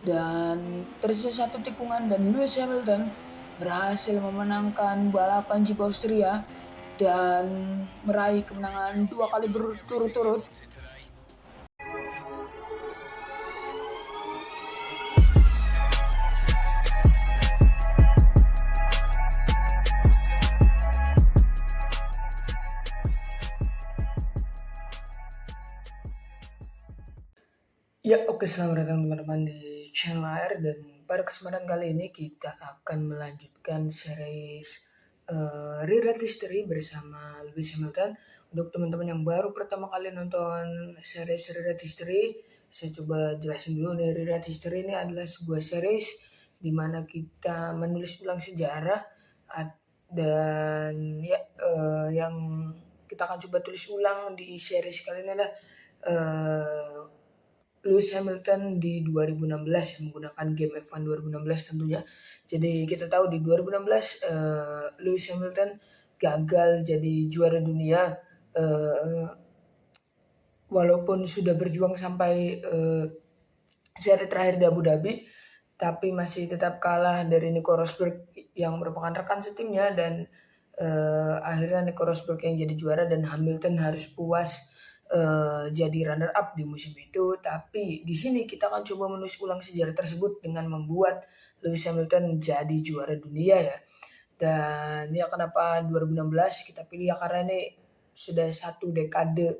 dan tersisa satu tikungan dan Lewis Hamilton berhasil memenangkan balapan GP Austria dan meraih kemenangan 2 kali berturut-turut. Ya, oke, selamat datang teman-teman di channel AR, dan pada kesempatan kali ini kita akan melanjutkan series Rewrite History bersama Lewis Hamilton. Untuk teman-teman yang baru pertama kali nonton series Rewrite History, saya coba jelasin dulu nih. Rewrite History ini adalah sebuah series di mana kita menulis ulang sejarah dan ya yang kita akan coba tulis ulang di series kali ini adalah Lewis Hamilton di 2016 yang menggunakan game F1 2016 tentunya. Jadi kita tahu di 2016 Lewis Hamilton gagal jadi juara dunia, walaupun sudah berjuang sampai seri terakhir di Abu Dhabi, tapi masih tetap kalah dari Nico Rosberg yang merupakan rekan setimnya, dan akhirnya Nico Rosberg yang jadi juara dan Hamilton harus puas jadi runner up di musim itu. Tapi di sini kita akan coba menulis ulang sejarah tersebut dengan membuat Lewis Hamilton jadi juara dunia ya. Dan ya, kenapa 2016 kita pilih ya, karena ini sudah satu dekade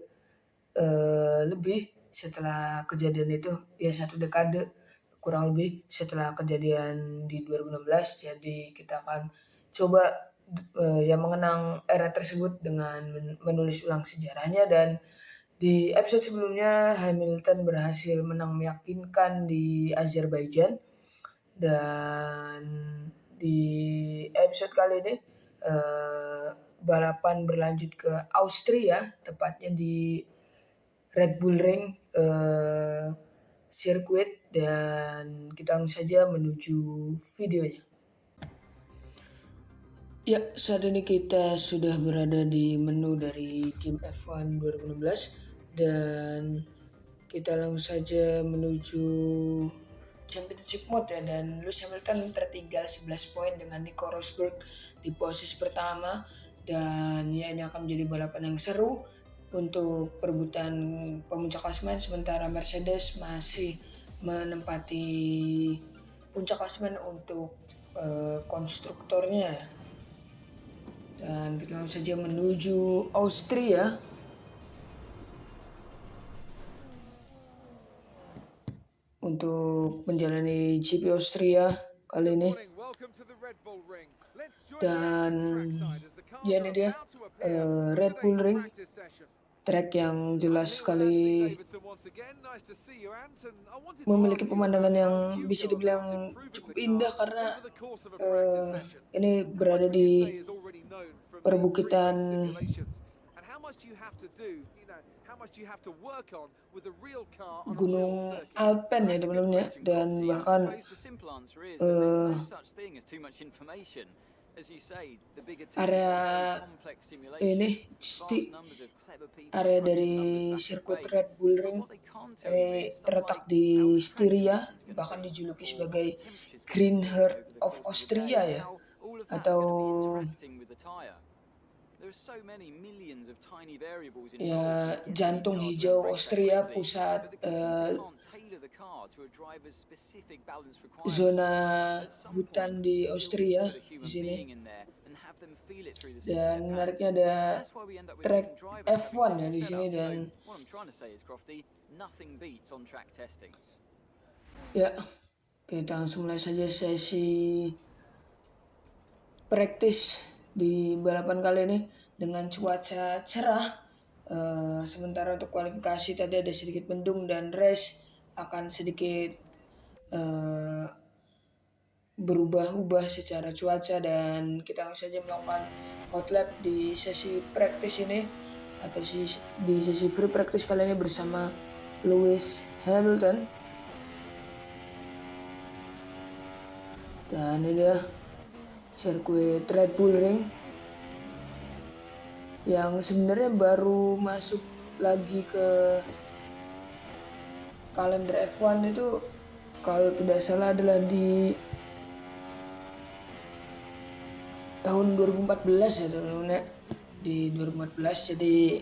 lebih setelah kejadian itu, ya satu dekade kurang lebih setelah kejadian di 2016. Jadi kita akan coba ya mengenang era tersebut dengan menulis ulang sejarahnya. Dan di episode sebelumnya Hamilton berhasil menang meyakinkan di Azerbaijan, dan di episode kali ini balapan berlanjut ke Austria, tepatnya di Red Bull Ring sirkuit, dan kita langsung saja menuju videonya. Ya, saat ini kita sudah berada di menu dari game F1 2016 dan kita langsung saja menuju Championship Mode ya, dan Lewis Hamilton tertinggal 11 poin dengan Nico Rosberg di posisi pertama. Dan ya, ini akan menjadi balapan yang seru untuk perebutan pemuncak klasemen, sementara Mercedes masih menempati puncak klasemen untuk konstruktornya. Dan kita langsung saja menuju Austria untuk menjalani GP Austria kali ini. Dan ya, ini dia Red Bull Ring, track yang jelas sekali memiliki pemandangan yang bisa dibilang cukup indah, karena ini berada di perbukitan Gunung Alpen ya teman-teman ya, dan bahkan area ini area dari sirkuit Red Bull Ring ini terletak di Styria, bahkan dijuluki sebagai Green Heart of Austria ya, atau ya jantung hijau Austria, pusat zona hutan di Austria di sini. Dan menariknya ada track F1 ya di sini, dan ya kita langsung mulai saja sesi praktis di balapan kali ini dengan cuaca cerah. Sementara untuk kualifikasi tadi ada sedikit mendung, dan race akan sedikit berubah-ubah secara cuaca. Dan kita langsung saja melakukan hot lap di sesi praktis ini, atau di sesi free practice kali ini bersama Lewis Hamilton. Dan ini dia sirkuit Red Bull Ring yang sebenarnya baru masuk lagi ke kalender F1 itu kalau tidak salah adalah di tahun 2014 ya teman-teman ya. Di 2014 jadi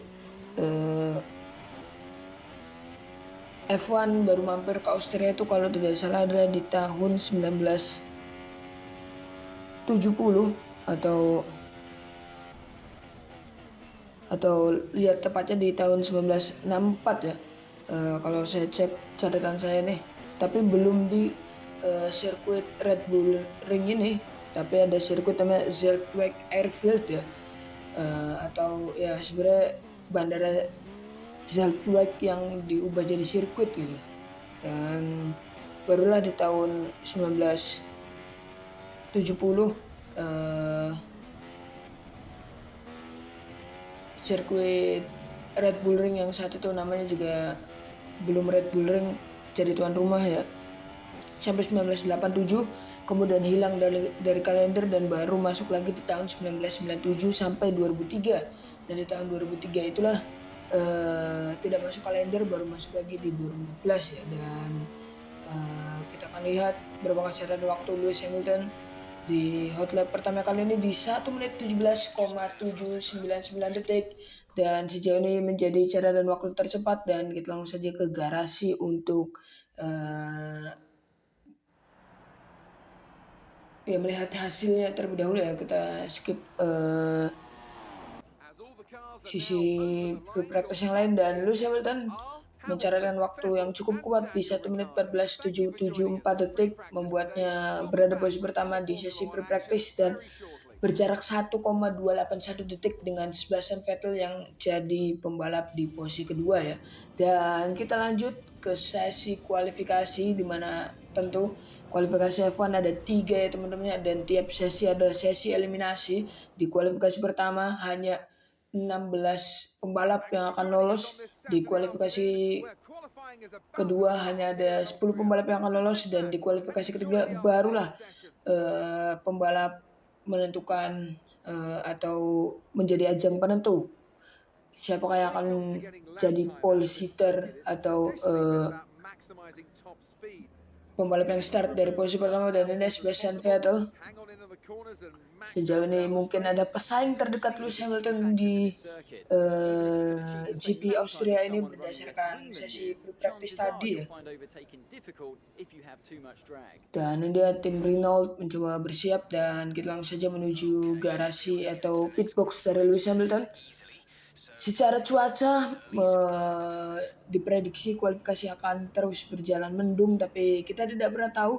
F1 baru mampir ke Austria itu kalau tidak salah adalah di tahun 1970 atau ya tepatnya di tahun 1964 ya. Kalau saya cek catatan saya nih, tapi belum di sirkuit Red Bull Ring ini, tapi ada sirkuit namanya Zandvoort Airfield ya. Atau ya sebenarnya bandara Zandvoort yang diubah jadi sirkuit gitu. Dan barulah di tahun 1970 sirkuit Red Bull Ring yang satu itu namanya juga belum Red Bull Ring jadi tuan rumah ya, sampai 1987 kemudian hilang dari kalender dan baru masuk lagi di tahun 1997 sampai 2003, dan di tahun 2003 itulah tidak masuk kalender, baru masuk lagi di 2014 ya. Dan kita akan lihat berapa kesehatan waktu Lewis Hamilton di hot lap pertama kali ini di 1 menit 17,799 detik, dan sejauh ini menjadi catatan waktu tercepat. Dan kita langsung saja ke garasi untuk ya melihat hasilnya terlebih dahulu ya. Kita skip sisi free practice yang lain, dan Lewis Hamilton mencatatkan waktu yang cukup kuat di 1 menit 14,774 detik, membuatnya berada posisi pertama di sesi free practice dan berjarak 1,281 detik dengan Sebastian Vettel yang jadi pembalap di posisi kedua ya. Dan kita lanjut ke sesi kualifikasi, di mana tentu kualifikasi F1 ada 3 ya teman-teman, dan tiap sesi adalah sesi eliminasi. Di kualifikasi pertama hanya 16 pembalap yang akan lolos, di kualifikasi kedua hanya ada 10 pembalap yang akan lolos, dan di kualifikasi ketiga barulah pembalap menentukan atau menjadi ajang penentu siapakah yang akan jadi pole sitter atau pembalap yang start dari posisi pertama, dan ini Sebastian Vettel. Sejauh ini mungkin ada pesaing terdekat Lewis Hamilton di GP Austria ini berdasarkan sesi free practice tadi ya. Dan ini dia tim Renault mencoba bersiap, dan kita langsung saja menuju garasi atau pit box dari Lewis Hamilton. Secara cuaca diprediksi kualifikasi akan terus berjalan mendung, tapi kita tidak pernah tahu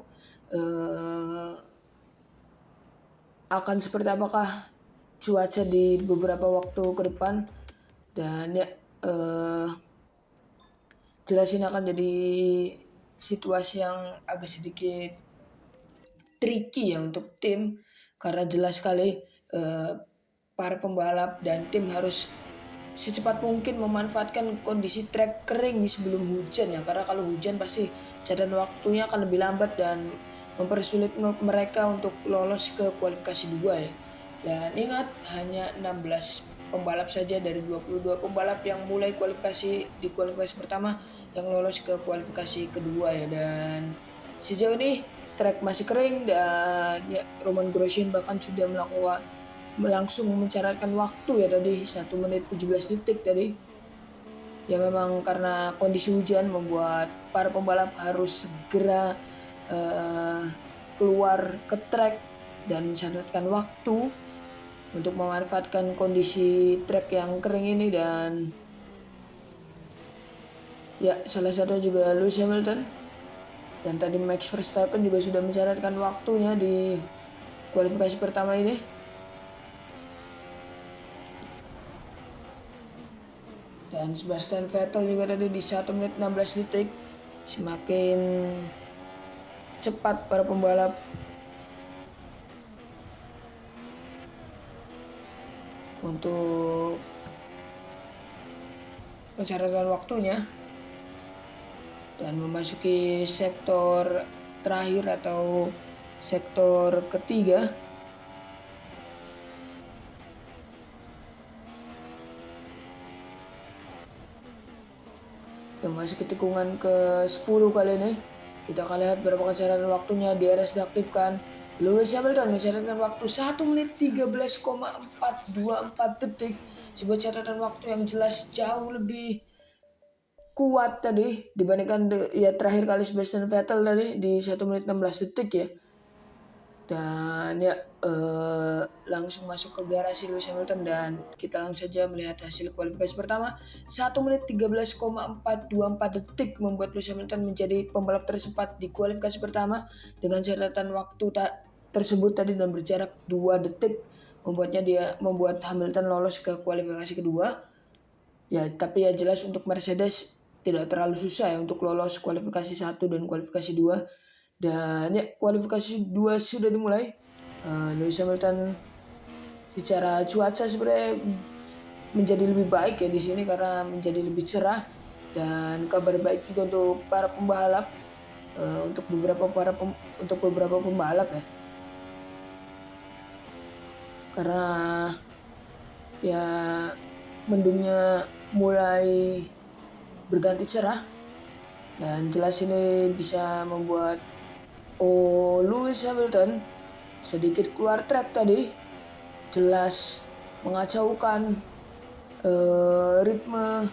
akan seperti apakah cuaca di beberapa waktu ke depan. Dan ya jelas ini akan jadi situasi yang agak sedikit tricky ya untuk tim, karena jelas sekali para pembalap dan tim harus secepat mungkin memanfaatkan kondisi trek kering sebelum hujan ya, karena kalau hujan pasti catatan waktunya akan lebih lambat dan mempersulit mereka untuk lolos ke kualifikasi 2 ya. Dan ingat, hanya 16 pembalap saja dari 22 pembalap yang mulai kualifikasi di kualifikasi pertama yang lolos ke kualifikasi kedua ya. Dan sejauh ini trek masih kering, dan ya Romain Grosjean bahkan sudah langsung mencatatkan waktu ya tadi 1 menit 17 detik tadi. Ya memang karena kondisi hujan membuat para pembalap harus segera keluar ke trek dan mencatatkan waktu untuk memanfaatkan kondisi trek yang kering ini. Dan ya salah satu juga Lewis Hamilton, dan tadi Max Verstappen juga sudah mencatatkan waktunya di kualifikasi pertama ini. Dan Sebastian Vettel juga tadi di 1 menit 16 detik. Semakin cepat para pembalap untuk mencatatkan waktunya dan memasuki sektor terakhir atau sektor ketiga. Memasuki tikungan ke 10 kali ini. Kita akan lihat berapa catatan waktunya. DRS diaktifkan. Lewis Hamilton mencatatkan waktu 1 menit 13,424 detik. Sebuah catatan waktu yang jelas jauh lebih kuat tadi dibandingkan ya terakhir kali Sebastian Vettel tadi di 1 menit 16 detik ya. Dan ya langsung masuk ke garasi Lewis Hamilton dan kita langsung saja melihat hasil kualifikasi pertama. 1 menit 13,424 detik membuat Lewis Hamilton menjadi pembalap tercepat di kualifikasi pertama dengan catatan waktu tersebut tadi dan berjarak 2 detik membuat Hamilton lolos ke kualifikasi kedua. Ya, tapi ya jelas untuk Mercedes tidak terlalu susah ya untuk lolos kualifikasi 1 dan kualifikasi 2. Dan ya kualifikasi 2 sudah dimulai. Lewis Hamilton secara cuaca sebenarnya menjadi lebih baik ya di sini karena menjadi lebih cerah, dan kabar baik juga untuk para pembalap, untuk beberapa pembalap ya. Karena ya mendungnya mulai berganti cerah dan jelas ini bisa membuat Lewis Hamilton sedikit keluar track tadi, jelas mengacaukan ritme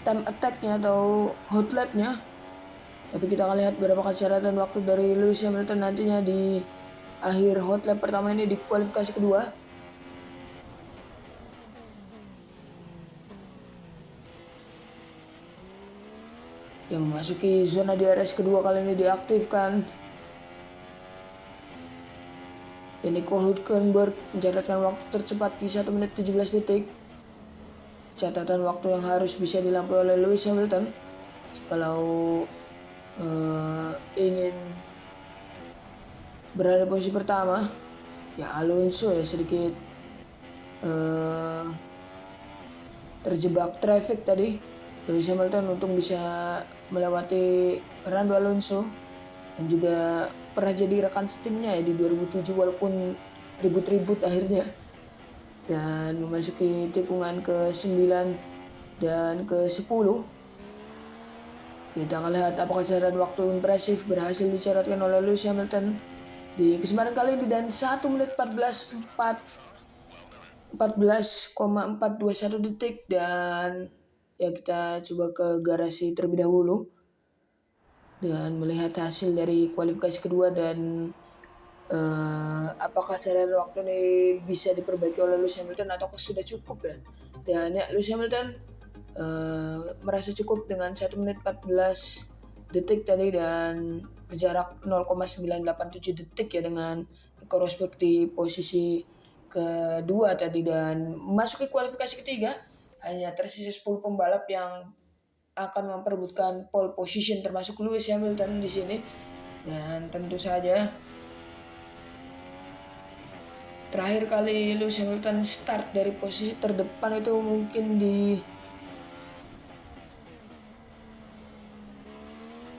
time attack-nya atau hot lap-nya. Tapi kita akan lihat berapa catatan waktu dari Lewis Hamilton nantinya di akhir hot lap pertama ini di kualifikasi kedua. Yang memasuki zona DRS kedua kali ini diaktifkan. Nico Hülkenberg mencatatkan waktu tercepat di 1 menit 17 detik. Catatan waktu yang harus bisa dilampaui oleh Lewis Hamilton kalau ingin berada di posisi pertama. Ya Alonso ya sedikit terjebak traffic tadi. Lewis Hamilton untung bisa melewati Fernando Alonso yang juga pernah jadi rekan setimnya ya di 2007 walaupun ribut-ribut akhirnya. Dan memasuki tikungan ke-9 dan ke-10. Kita akan lihat apakah catatan waktu impresif berhasil dicatatkan oleh Lewis Hamilton di kesempatan kali ini dan 1 menit 14,421 detik. Dan ya kita coba ke garasi terlebih dahulu dan melihat hasil dari kualifikasi kedua dan apakah catatan waktu ini bisa diperbaiki oleh Lewis Hamilton atau sudah cukup ya. Dan ya Lewis Hamilton merasa cukup dengan 1 menit 14 detik tadi dan berjarak 0,987 detik ya dengan Nico Rosberg di posisi kedua tadi. Dan memasuki kualifikasi ketiga hanya tersisa 10 pembalap yang akan memperebutkan pole position termasuk Lewis Hamilton di sini. Dan tentu saja terakhir kali Lewis Hamilton start dari posisi terdepan itu mungkin di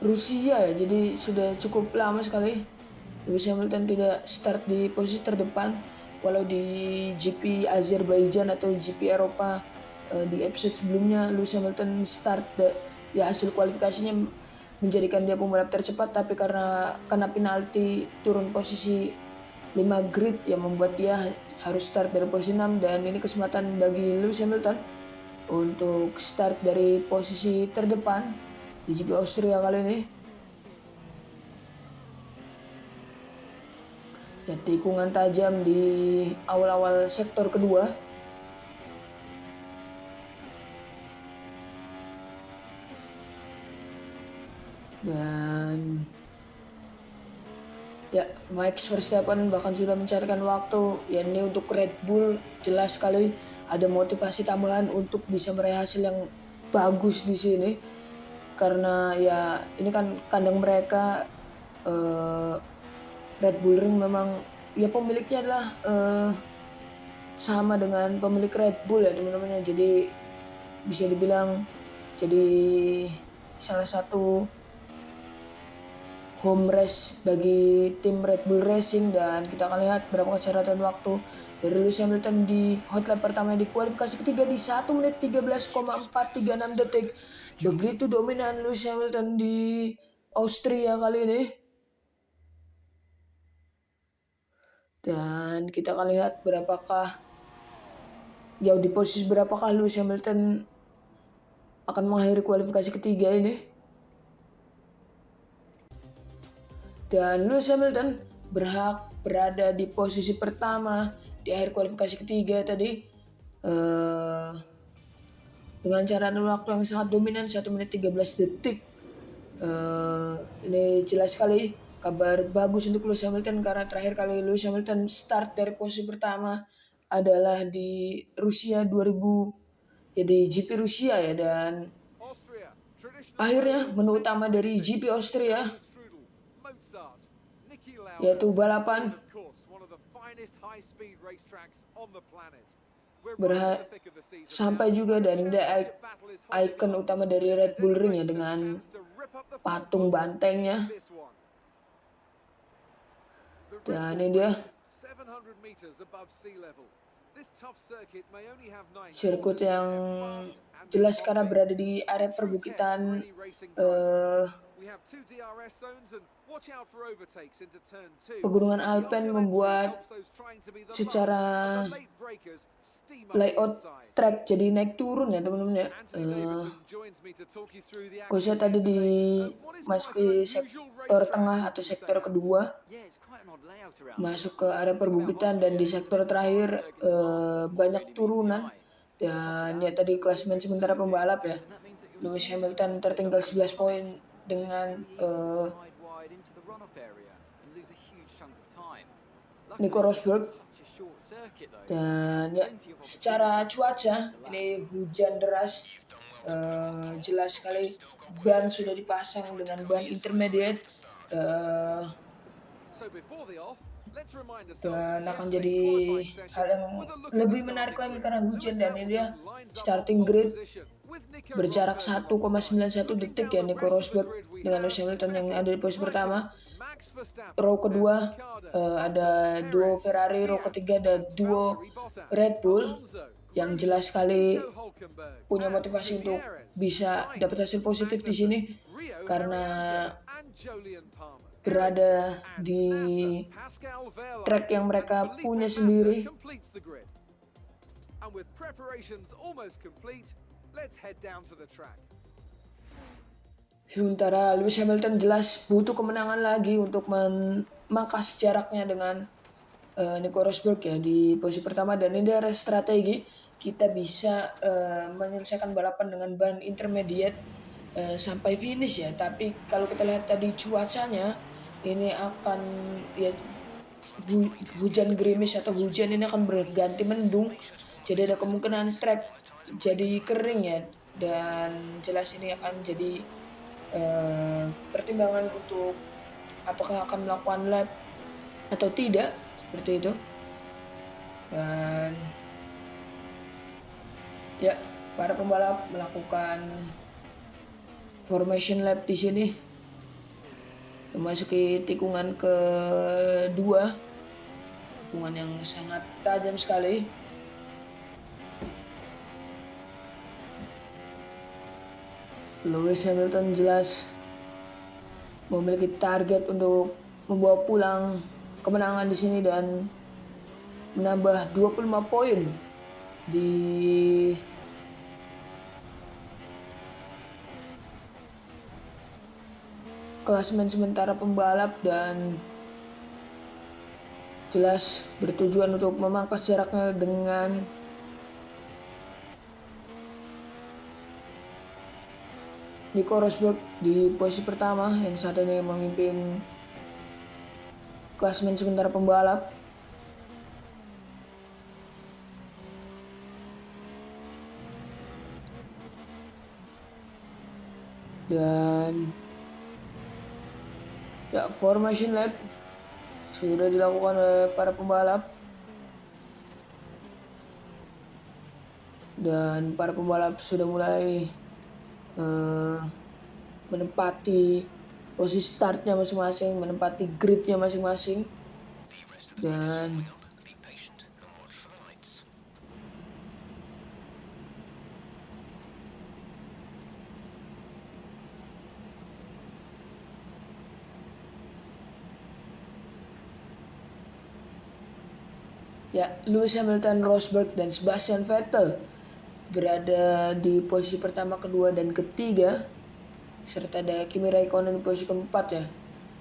Rusia ya, jadi sudah cukup lama sekali Lewis Hamilton tidak start di posisi terdepan. Walau di GP Azerbaijan atau GP Eropa di episode sebelumnya Lewis Hamilton start ya hasil kualifikasinya menjadikan dia pembalap tercepat, tapi karena kena penalti turun posisi 5 grid yang membuat dia harus start dari posisi 6. Dan ini kesempatan bagi Lewis Hamilton untuk start dari posisi terdepan di GP Austria kali ini. Ya, tikungan tajam di awal-awal sektor kedua. Dan ya Max Verstappen bahkan sudah mencarikan waktu ya, ini untuk Red Bull jelas sekali ada motivasi tambahan untuk bisa meraih hasil yang bagus di sini. Karena ya ini kan kandang mereka, Red Bull Ring memang ya pemiliknya adalah sama dengan pemilik Red Bull ya teman-teman. Jadi bisa dibilang jadi salah satu home race bagi tim Red Bull Racing. Dan kita akan lihat berapa catatan waktu dari Lewis Hamilton di hot lap pertama di kualifikasi ketiga di 1 menit 13,436 detik. Begitu dominan Lewis Hamilton di Austria kali ini. Dan kita akan lihat di posisi berapakah Lewis Hamilton akan mengakhiri kualifikasi ketiga ini. Dan Lewis Hamilton berhak berada di posisi pertama di akhir kualifikasi ketiga tadi dengan catatan waktu yang sangat dominan 1 menit 13 detik. Ini jelas sekali kabar bagus untuk Lewis Hamilton karena terakhir kali Lewis Hamilton start dari posisi pertama adalah di Rusia 2000 ya, di GP Rusia ya, dan akhirnya menu utama dari GP Austria yaitu balapan sampai juga, dan ada ikon utama dari Red Bull Ring ya dengan patung bantengnya. Dan ini dia sirkuit yang jelas karena berada di area perbukitan. Pegunungan Alpen membuat secara layout track jadi naik turun ya teman-teman ya. Khususnya tadi di masuki sektor tengah atau sektor kedua, masuk ke area perbukitan, dan di sektor terakhir banyak turunan. Dan ya tadi klasemen sementara pembalap ya, Lewis Hamilton tertinggal 11 poin dengan Nico Rosberg. Dan ya secara cuaca ini hujan deras, jelas sekali ban sudah dipasang dengan ban intermediate, dan akan jadi hal yang lebih menarik lagi karena hujan. Dan ini dia starting grid berjarak 1,91 detik ya, Nico Rosberg dengan Lewis Hamilton yang ada di posisi pertama. Row kedua ada duo Ferrari, row ketiga ada duo Red Bull yang jelas sekali punya motivasi untuk bisa dapat hasil positif di sini karena berada di track yang mereka punya sendiri. Sementara Lewis Hamilton jelas butuh kemenangan lagi untuk memangkas jaraknya dengan Nico Rosberg ya di posisi pertama. Dan ini adalah strategi kita bisa menyelesaikan balapan dengan ban intermediate sampai finish ya. Tapi kalau kita lihat tadi cuacanya ini akan ya hujan gerimis atau hujan ini akan berganti mendung, jadi ada kemungkinan track jadi kering ya. Dan jelas ini akan jadi pertimbangan untuk apakah akan melakukan lap atau tidak, seperti itu. Dan ya para pembalap melakukan formation lap di sini, memasuki tikungan kedua, tikungan yang sangat tajam sekali. Lewis Hamilton jelas memiliki target untuk membawa pulang kemenangan di sini dan menambah 25 poin di klasemen sementara pembalap, dan jelas bertujuan untuk memangkas jaraknya dengan Nico Rosberg di posisi pertama yang saat ini memimpin klasemen sementara pembalap. Dan ya formation lap sudah dilakukan oleh para pembalap, dan para pembalap sudah mulai menempati posisi startnya masing-masing, menempati gridnya masing-masing. Dan Ya, Lewis Hamilton, Rosberg, dan Sebastian Vettel berada di posisi pertama, kedua, dan ketiga, serta ada Kimi Raikkonen di posisi keempat ya,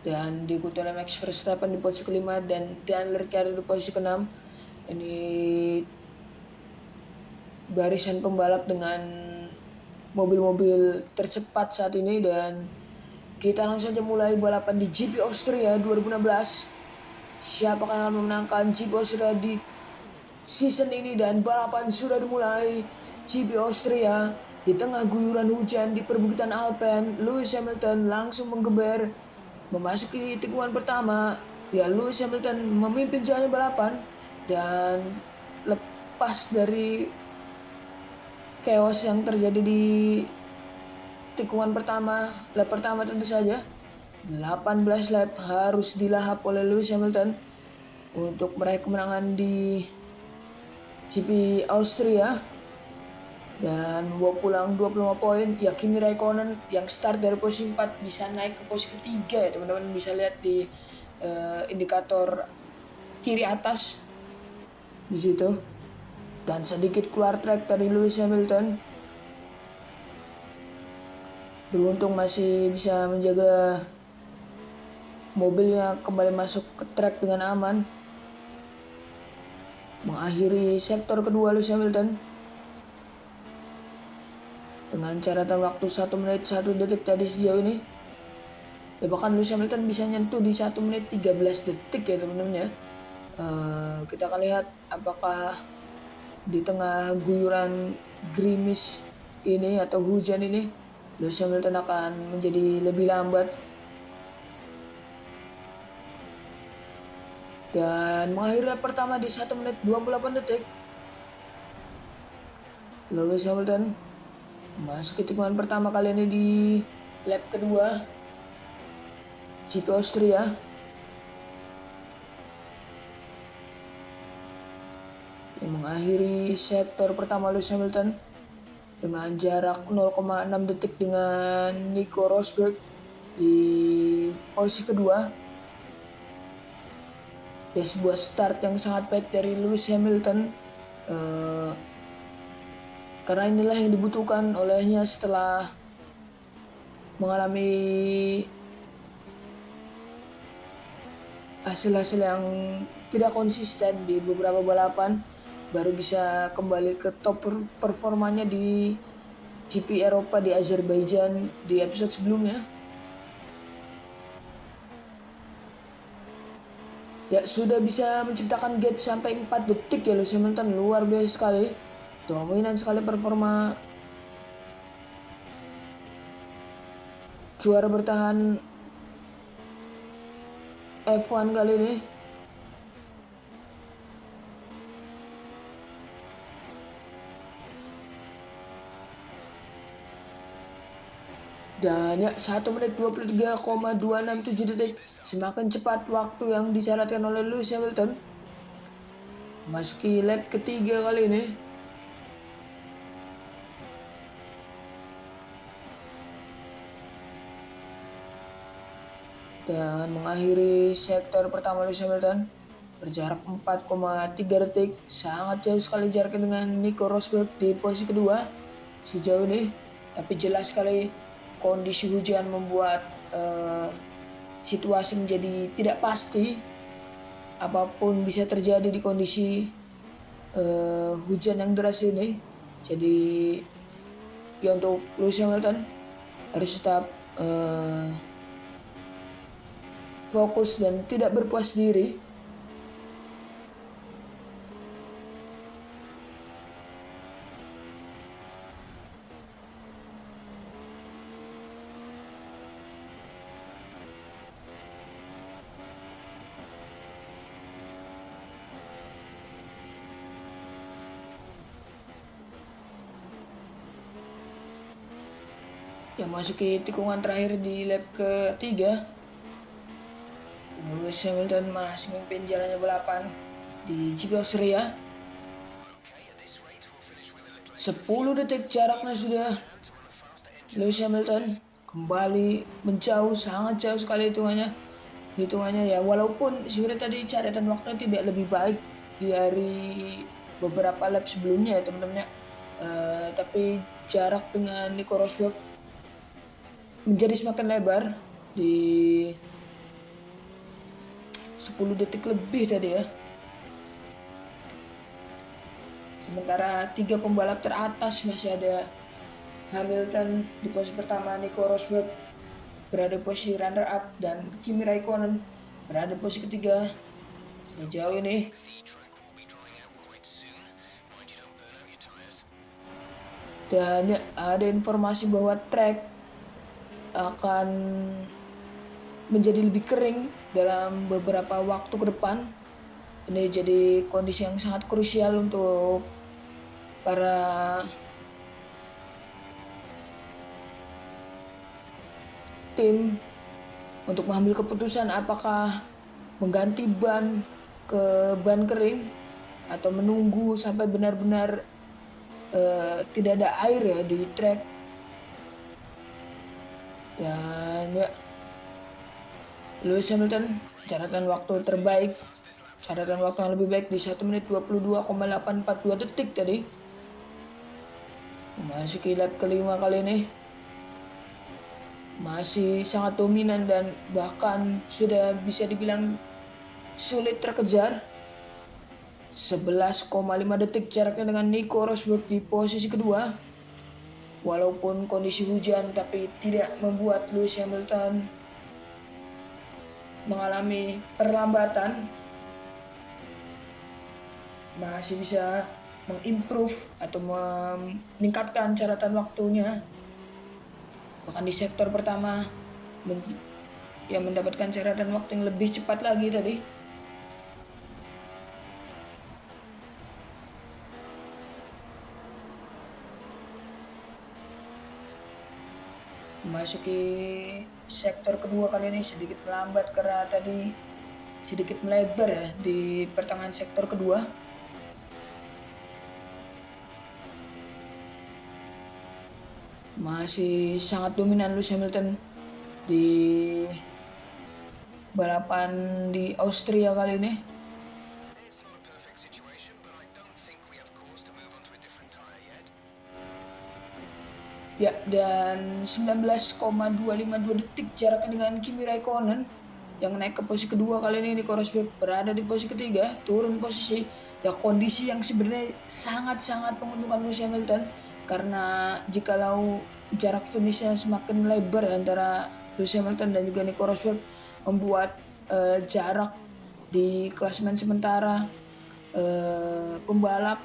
dan diikuti oleh Max Verstappen di posisi kelima dan Daniel Ricciardo di posisi keenam. Ini barisan pembalap dengan mobil-mobil tercepat saat ini, dan kita langsung saja mulai balapan di GP Austria 2016. Siapakah yang akan memenangkan GP Austria di season ini, dan balapan sudah dimulai. GP Austria di tengah guyuran hujan di perbukitan Alpen, Lewis Hamilton langsung menggeber memasuki tikungan pertama. Ya, Lewis Hamilton memimpin jalannya balapan dan lepas dari chaos yang terjadi di tikungan pertama, lap pertama tentu saja. 18 lap harus dilahap oleh Lewis Hamilton untuk meraih kemenangan di GP Austria dan membawa pulang 25 poin. Ya, Kimi Raikkonen yang start dari posisi 4 bisa naik ke posisi ketiga ya teman-teman, bisa lihat di indikator kiri atas di situ. Dan sedikit keluar track dari Lewis Hamilton. Beruntung masih bisa menjaga mobilnya kembali masuk ke track dengan aman. Mengakhiri sektor kedua Lewis Hamilton dengan catatan waktu 1 menit 1 detik tadi sejauh ini. Ya, bahkan Lewis Hamilton bisa nyentuh di 1 menit 13 detik ya teman-teman ya. Kita akan lihat apakah di tengah guyuran gerimis ini atau hujan ini Lewis Hamilton akan menjadi lebih lambat. Dan mengakhiri lap pertama di 1 menit 28 detik. Lewis Hamilton masuk ke tikungan pertama kali ini di lap kedua GP Austria. Yang mengakhiri sektor pertama Lewis Hamilton dengan jarak 0,6 detik dengan Nico Rosberg di posisi kedua. Ya, sebuah start yang sangat baik dari Lewis Hamilton, karena inilah yang dibutuhkan olehnya setelah mengalami hasil-hasil yang tidak konsisten di beberapa balapan. Baru bisa kembali ke top performanya di GP Eropa di Azerbaijan di episode sebelumnya. Ya, sudah bisa menciptakan gap sampai 4 detik ya Lewis Hamilton, luar biasa sekali. Dominan sekali performa juara bertahan F1 kali ini. Dan ya, 1 menit 23,267 detik, semakin cepat waktu yang disyaratkan oleh Lewis Hamilton. Masuki lap ketiga kali ini. Dan mengakhiri sektor pertama Lewis Hamilton berjarak 4,3 detik, sangat jauh sekali jaraknya dengan Nico Rosberg di posisi kedua sejauh ini. Tapi jelas sekali kondisi hujan membuat situasi menjadi tidak pasti. Apapun bisa terjadi di kondisi hujan yang deras ini. Jadi ya, untuk Lewis Hamilton harus tetap fokus dan tidak berpuas diri. Yang masuki tikungan terakhir di lap ketiga, Lewis Hamilton masih memimpin jalannya balapan di GP Austria. 10 detik jaraknya sudah. Lewis Hamilton kembali menjauh, sangat jauh sekali hitungannya ya, walaupun sebenarnya tadi catatan waktunya tidak lebih baik dari beberapa lap sebelumnya ya teman-teman ya. Tapi jarak dengan Nico Rosberg menjadi semakin lebar di 10 detik lebih tadi ya. Sementara 3 pembalap teratas masih ada Hamilton di posisi pertama, Nico Rosberg berada di posisi runner up, dan Kimi Raikkonen berada di posisi ketiga. Sejauh ini dan ada informasi bahwa track akan menjadi lebih kering dalam beberapa waktu ke depan. Ini jadi kondisi yang sangat krusial untuk para tim untuk mengambil keputusan apakah mengganti ban ke ban kering atau menunggu sampai benar-benar tidak ada air ya di track. Dan ya, Lewis Hamilton catatan waktu terbaik, catatan waktu yang lebih baik di 1 menit 22,842 detik tadi. Memasuki lap kelima kali ini masih sangat dominan dan bahkan sudah bisa dibilang sulit terkejar. 11,5 detik jaraknya dengan Nico Rosberg di posisi kedua. Walaupun kondisi hujan, tapi tidak membuat Lewis Hamilton mengalami perlambatan. Masih bisa mengimprove atau meningkatkan catatan waktunya. Bahkan di sektor pertama yang mendapatkan catatan waktu yang lebih cepat lagi tadi. Memasuki sektor kedua kali ini sedikit melambat karena tadi sedikit melebar ya di pertengahan sektor kedua. Masih sangat dominan Lewis Hamilton di balapan di Austria kali ini. Ya, dan 19,252 detik jaraknya dengan Kimi Raikkonen yang naik ke posisi kedua kali ini. Nico Rosberg berada di posisi ketiga, turun posisi. Ya, kondisi yang sebenarnya sangat-sangat menguntungkan Lewis Hamilton, karena jikalau jarak finishnya semakin lebar antara Lewis Hamilton dan juga Nico Rosberg, membuat jarak di klasemen sementara pembalap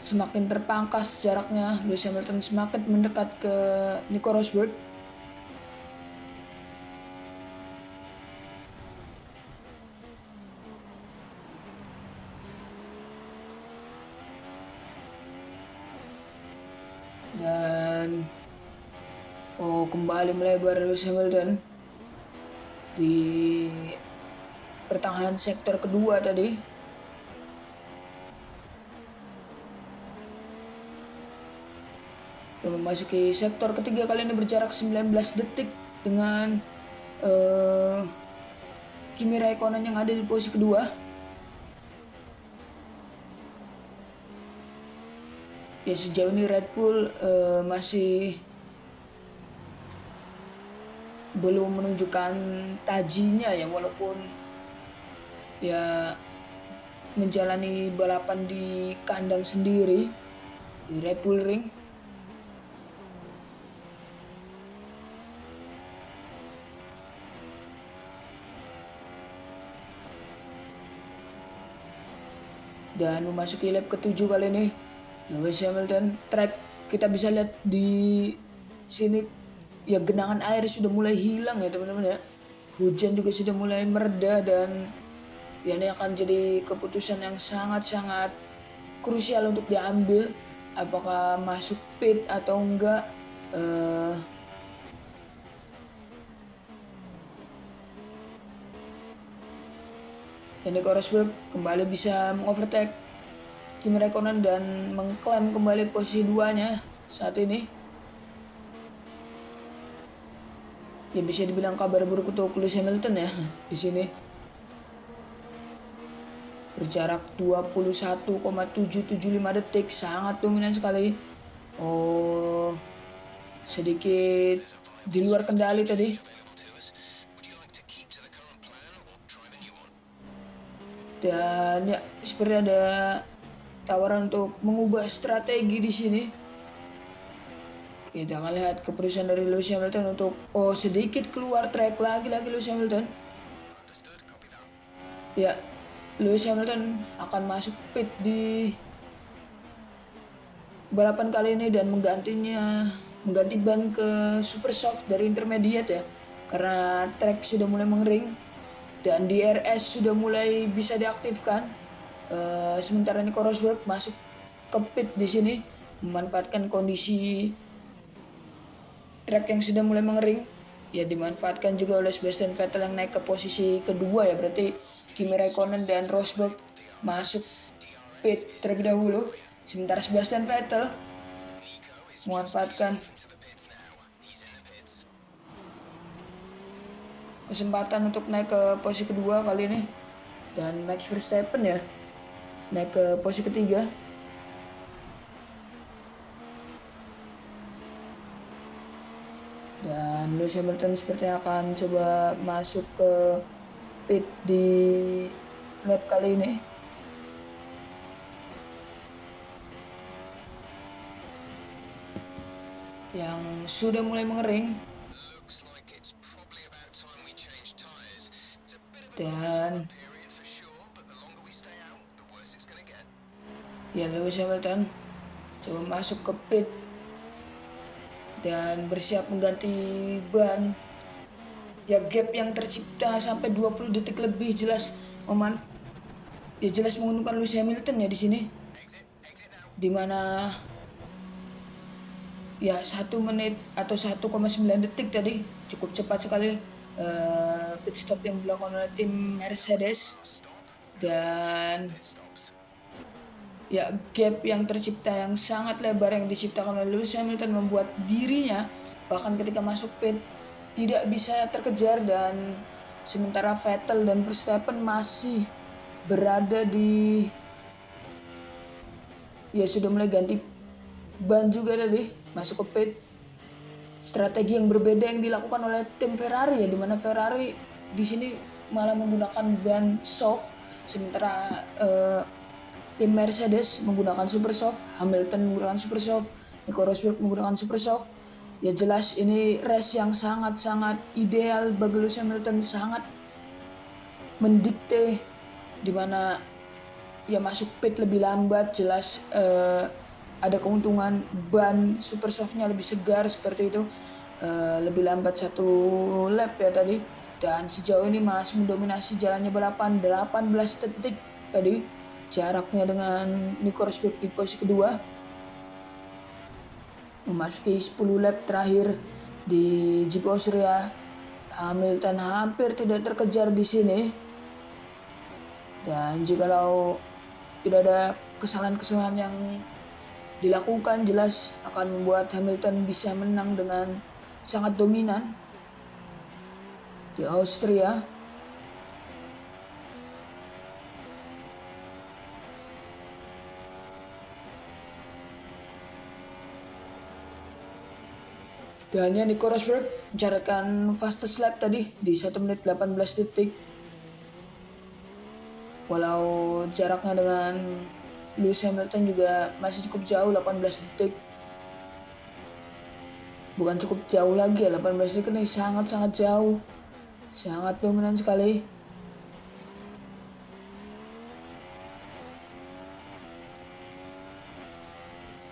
semakin terpangkas jaraknya. Lewis Hamilton semakin mendekat ke Nico Rosberg. Dan kembali melebar Lewis Hamilton di pertengahan sektor kedua tadi. Memasuki sektor ketiga kali ini berjarak 19 detik dengan Kimi Raikkonen yang ada di posisi kedua. Ya, sejauh ini Red Bull masih belum menunjukkan tajinya ya, walaupun ya menjalani balapan di kandang sendiri di Red Bull Ring. Dan memasuki lap ke-7 kali ini Lewis Hamilton. Track kita bisa lihat di sini ya, genangan air sudah mulai hilang ya teman-teman ya. Hujan juga sudah mulai mereda, dan ya ini akan jadi keputusan yang sangat-sangat krusial untuk diambil, apakah masuk pit atau enggak. Nico Rosberg kembali bisa mengovertake Kimi Raikkonen dan mengklaim kembali posisi 2-nya saat ini. Ya, bisa dibilang kabar buruk untuk Lewis Hamilton ya di sini. berjarak 21,775 detik, sangat dominan sekali. Oh, sedikit di luar kendali tadi. Dan ya, seperti ada tawaran untuk mengubah strategi di sini. Kita akan lihat keputusan dari Lewis Hamilton untuk sedikit keluar track lagi Lewis Hamilton. Ya, Lewis Hamilton akan masuk pit di balapan kali ini dan mengganti ban ke super soft dari intermediate ya, karena track sudah mulai mengering dan DRS sudah mulai bisa diaktifkan. Sementara Nico Rosberg masuk ke pit di sini memanfaatkan kondisi track yang sudah mulai mengering. Ya, dimanfaatkan juga oleh Sebastian Vettel yang naik ke posisi kedua ya, berarti Kimi Raikkonen dan Rosberg masuk pit terlebih dahulu. Sementara Sebastian Vettel memanfaatkan kesempatan untuk naik ke posisi kedua kali ini, dan Max Verstappen ya naik ke posisi ketiga. Dan Lewis Hamilton sepertinya akan coba masuk ke pit di lap kali ini. Yang sudah mulai mengering. Dan ya, Lewis Hamilton coba masuk ke pit dan bersiap mengganti ban. Ya, gap yang tercipta sampai 20 detik lebih jelas menguntungkan Lewis Hamilton ya di sini. Dimana ya 1 menit atau 1,9 detik tadi cukup cepat sekali pit stop yang dilakukan oleh tim Mercedes. Dan ya, gap yang tercipta yang sangat lebar yang diciptakan oleh Lewis Hamilton membuat dirinya bahkan ketika masuk pit tidak bisa terkejar, dan sementara Vettel dan Verstappen masih berada di sudah mulai ganti ban juga tadi masuk ke pit. Strategi yang berbeda yang dilakukan oleh tim Ferrari ya, dimana Ferrari di sini malah menggunakan ban soft, sementara tim Mercedes menggunakan super soft, Hamilton menggunakan super soft, Nico Rosberg menggunakan super soft. Ya, jelas ini race yang sangat-sangat ideal bagi Lewis Hamilton, sangat mendikte dimana ya masuk pit lebih lambat, jelas ada keuntungan ban super softnya lebih segar seperti itu, lebih lambat 1 lap ya tadi. Dan sejauh ini masih mendominasi jalannya balapan 18 detik tadi jaraknya dengan Nico Rosberg di posisi kedua. Memasuki 10 lap terakhir di GP Austria, Hamilton hampir tidak terkejar di sini. Dan jikalau tidak ada kesalahan-kesalahan yang dilakukan, jelas akan membuat Hamilton bisa menang dengan sangat dominan di Austria. Dan ya, Nico Rosberg mencatatkan fastest lap tadi di 1 menit 18 detik. Walau jaraknya dengan Lewis Hamilton juga masih cukup jauh, 18 detik. Bukan cukup jauh lagi ya, 18 detik ini sangat-sangat jauh. Sangat dominan sekali.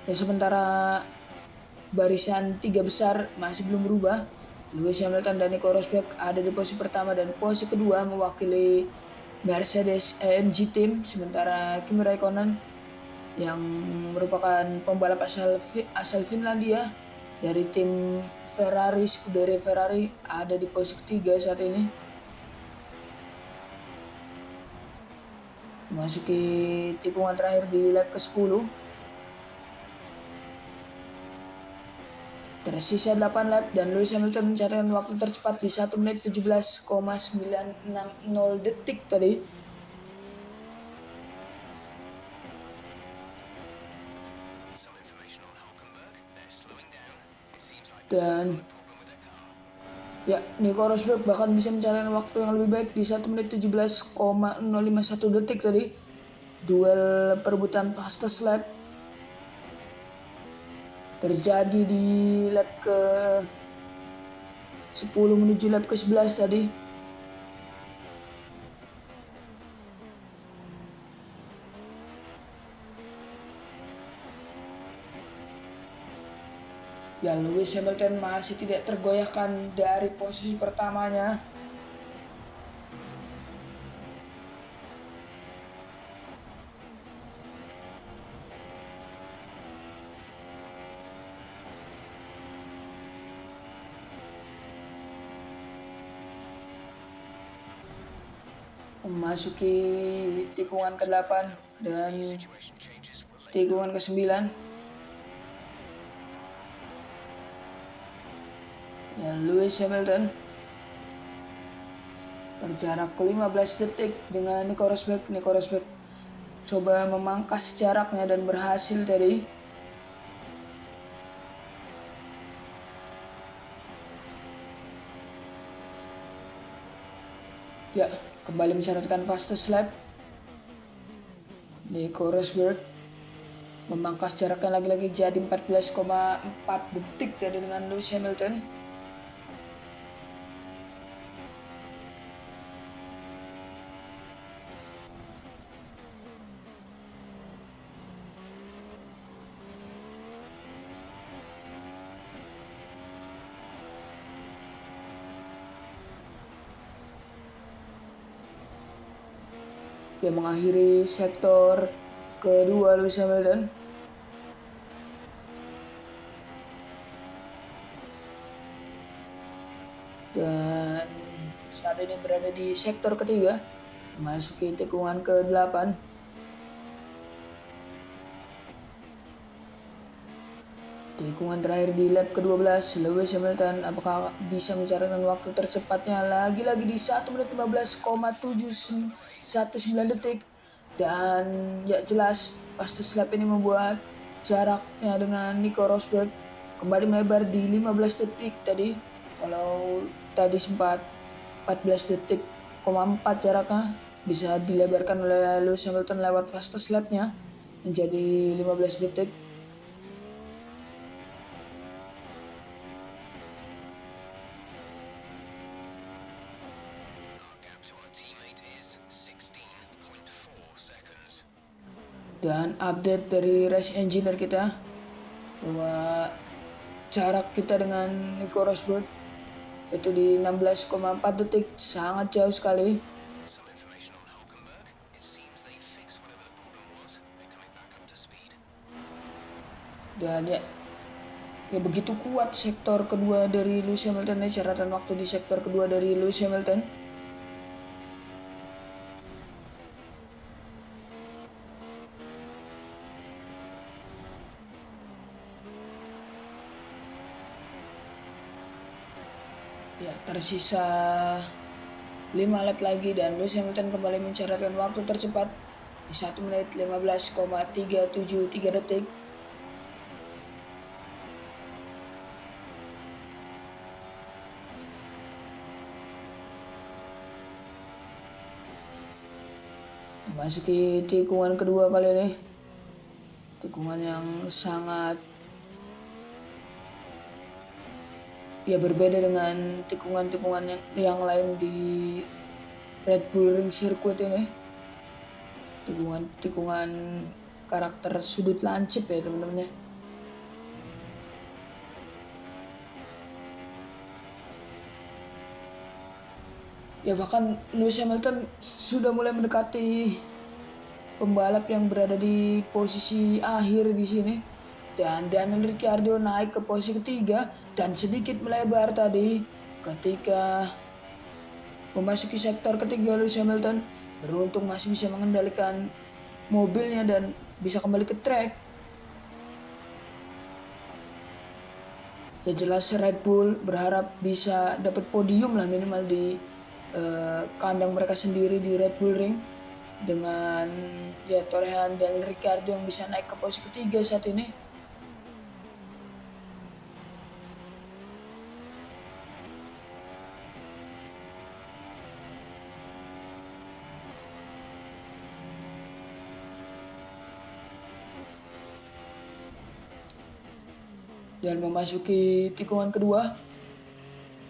Ya, sementara barisan 3 besar masih belum berubah. Lewis Hamilton dan Nico Rosberg ada di posisi pertama dan posisi kedua mewakili Mercedes AMG Team, sementara Kimi Raikkonen yang merupakan pembalap asal Finlandia dari tim Ferrari, Scuderia Ferrari, ada di posisi ketiga saat ini. Memasuki tikungan terakhir di lap ke-10. Tersisa 8 lap dan Lewis Hamilton mencatatkan waktu tercepat di 1 menit 17,960 detik tadi. Dan ya, Nico Rosberg bahkan bisa mencatatkan waktu yang lebih baik di 1 menit 17,051 detik tadi. Duel perebutan fastest lap terjadi di lap ke 10 menuju lap ke 11 tadi. Ya, Lewis Hamilton masih tidak tergoyahkan dari posisi pertamanya. Memasuki tikungan ke-8 dan tikungan ke-9. Ya, Lewis Hamilton berjarak 15 detik dengan Nico Rosberg. Nico Rosberg coba memangkas jaraknya dan berhasil tadi. Ya, kembali mencatatkan fastest lap. Nico Rosberg memangkas jaraknya lagi-lagi jadi 14,4 detik tadi dengan Lewis Hamilton. Dia mengakhiri sektor kedua Lewis Hamilton. Dan saat ini berada di sektor ketiga, memasuki tikungan ke-8. Tikungan terakhir di lap ke-12, Lewis Hamilton apakah bisa mencatatkan waktu tercepatnya lagi-lagi di 1 menit 15,719 detik. Dan ya jelas fastest lap ini membuat jaraknya dengan Nico Rosberg kembali melebar di 15 detik tadi. Kalau tadi sempat 14 detik, 4 jaraknya bisa dilebarkan oleh Lewis Hamilton lewat fastest lapnya menjadi 15 detik. Dan update dari race engineer kita bahwa jarak kita dengan Nico Rosberg itu di 16,4 detik, sangat jauh sekali. Dan ya begitu kuat sektor kedua dari Lewis Hamilton, catatan waktu di sektor kedua dari Lewis Hamilton. Ya, tersisa 5 lap lagi dan Lewis Hamilton kembali mencatatkan waktu tercepat di 1 menit 15,373 detik. Memasuki tikungan kedua kali ini, tikungan yang sangat ya berbeda dengan tikungan-tikungan yang lain di Red Bull Ring Circuit ini. Tikungan karakter sudut lancip ya teman-teman ya. Ya bahkan Lewis Hamilton sudah mulai mendekati pembalap yang berada di posisi akhir di sini. Dan Daniel Ricciardo naik ke posisi ketiga dan sedikit melebar tadi ketika memasuki sektor ketiga. Lewis Hamilton beruntung masih bisa mengendalikan mobilnya dan bisa kembali ke track. Ya jelas Red Bull berharap bisa dapat podium lah minimal di kandang mereka sendiri di Red Bull Ring dengan ya torehan Daniel Ricciardo yang bisa naik ke posisi ketiga saat ini. Dan memasuki tikungan kedua,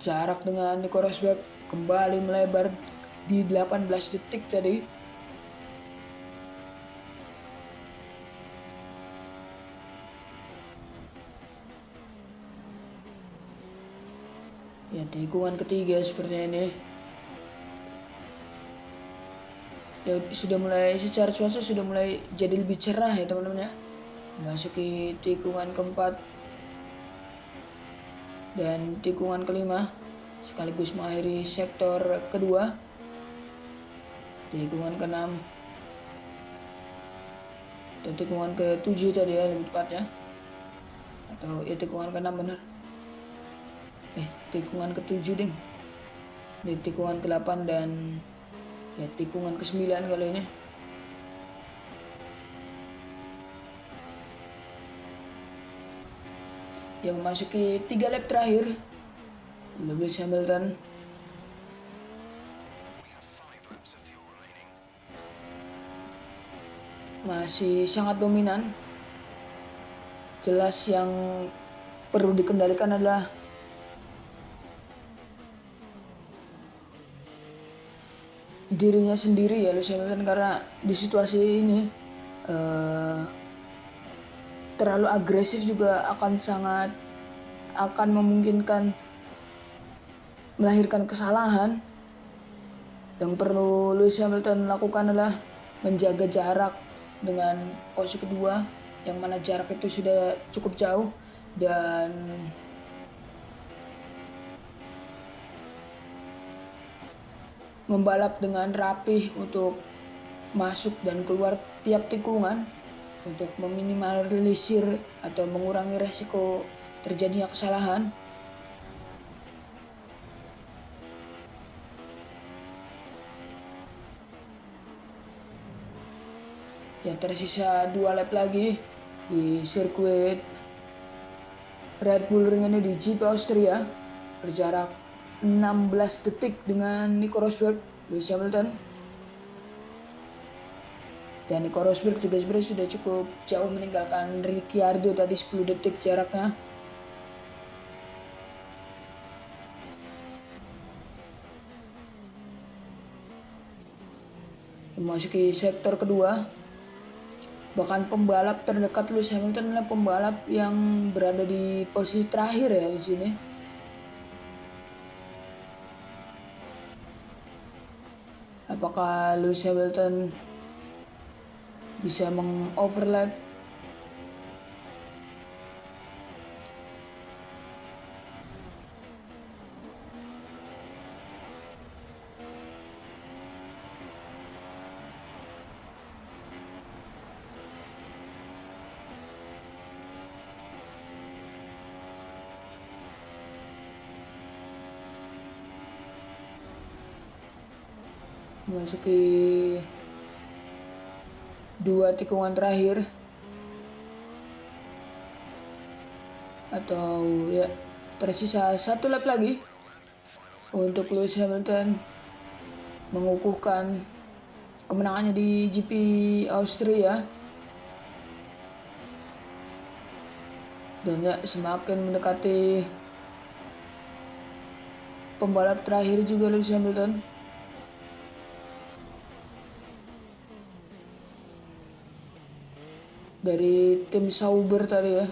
jarak dengan Nico Rosberg kembali melebar di 18 detik tadi. Ya, tikungan ketiga seperti ini. Ya, sudah mulai secara cuaca sudah mulai jadi lebih cerah ya teman-teman ya. Memasuki tikungan keempat dan tikungan kelima, sekaligus mengakhiri sektor kedua. Tikungan keenam atau tikungan ke-7 tadi ya lebih tepatnya, atau ya tikungan ke-6 benar. Tikungan ke-7 ding. Di tikungan ke-8 dan ya tikungan ke-9 kali ini. Yang memasuki 3 lap terakhir, Lewis Hamilton masih sangat dominan. Jelas yang perlu dikendalikan adalah dirinya sendiri ya Lewis Hamilton, karena di situasi ini terlalu agresif juga akan memungkinkan melahirkan kesalahan. Yang perlu Lewis Hamilton lakukan adalah menjaga jarak dengan posisi kedua, yang mana jarak itu sudah cukup jauh, dan membalap dengan rapih untuk masuk dan keluar tiap tikungan untuk meminimalisir atau mengurangi resiko terjadinya kesalahan. Ya, tersisa 2 lap lagi di sirkuit Red Bull Ring ini di GP Austria, berjarak 16 detik dengan Nico Rosberg, Lewis Hamilton. Dan Nico Rosberg juga sebenarnya sudah cukup jauh meninggalkan Ricciardo tadi, 10 detik jaraknya. Memasuki sektor kedua, bahkan pembalap terdekat Lewis Hamilton adalah pembalap yang berada di posisi terakhir ya di sini. Apakah Lewis Hamilton bisa mengoverlap? Memasuki 2 tikungan terakhir, atau ya tersisa 1 lap lagi untuk Lewis Hamilton mengukuhkan kemenangannya di GP Austria. Dan ya, semakin mendekati pembalap terakhir juga Lewis Hamilton. Dari tim Sauber tadi ya.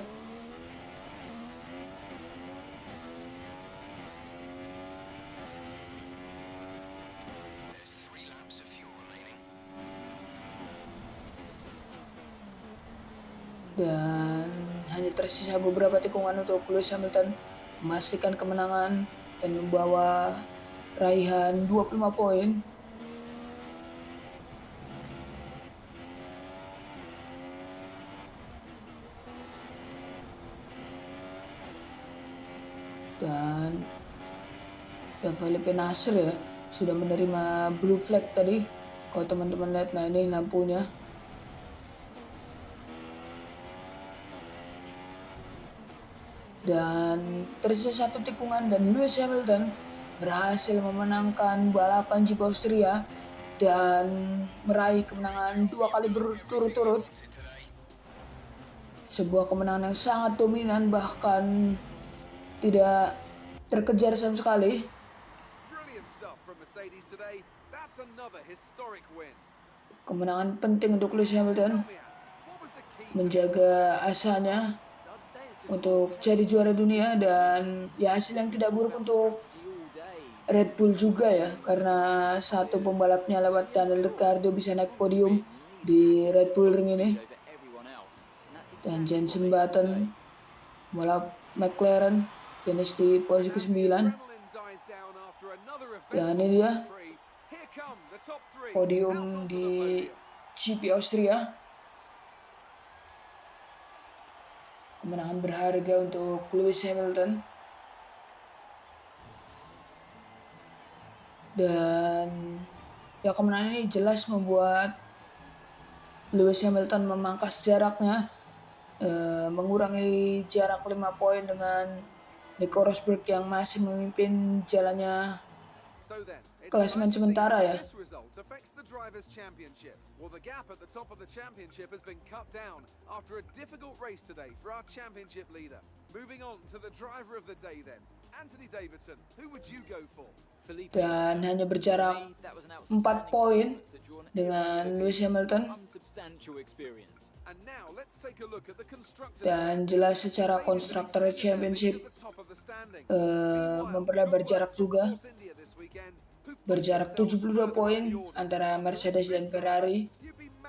Dan hanya tersisa beberapa tikungan untuk Lewis Hamilton memastikan kemenangan dan membawa raihan 25 poin. Dan Felipe Nasr ya sudah menerima blue flag tadi. Kalau teman-teman lihat, nah ini lampunya. Dan tersisa 1 tikungan dan Lewis Hamilton berhasil memenangkan balapan GP Austria dan meraih kemenangan 2 kali berturut-turut sebuah kemenangan yang sangat dominan, bahkan tidak terkejar sama sekali. Kemenangan penting untuk Lewis Hamilton, menjaga asanya untuk jadi juara dunia, dan ya hasil yang tidak buruk untuk Red Bull juga ya, karena satu pembalapnya lewat Daniel Ricciardo bisa naik podium di Red Bull Ring ini. Dan Jenson Button, pembalap McLaren, finish di posisi ke-9. Dan ini dia podium di GP Austria. Kemenangan berharga untuk Lewis Hamilton. Dan ya kemenangan ini jelas membuat Lewis Hamilton memangkas jaraknya, mengurangi jarak 5 poin dengan Nico Rosberg yang masih memimpin jalannya klasemen sementara ya. Dan hanya berjarak 4 poin dengan Lewis Hamilton. Dan jelas secara Constructor Championship memperlebar jarak juga, berjarak 72 poin antara Mercedes dan Ferrari.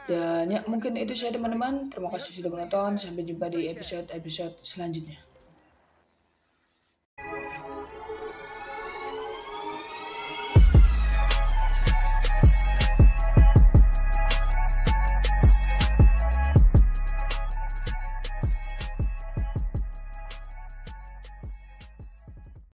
Dan ya mungkin itu saja teman-teman, terima kasih sudah menonton, sampai jumpa di episode selanjutnya.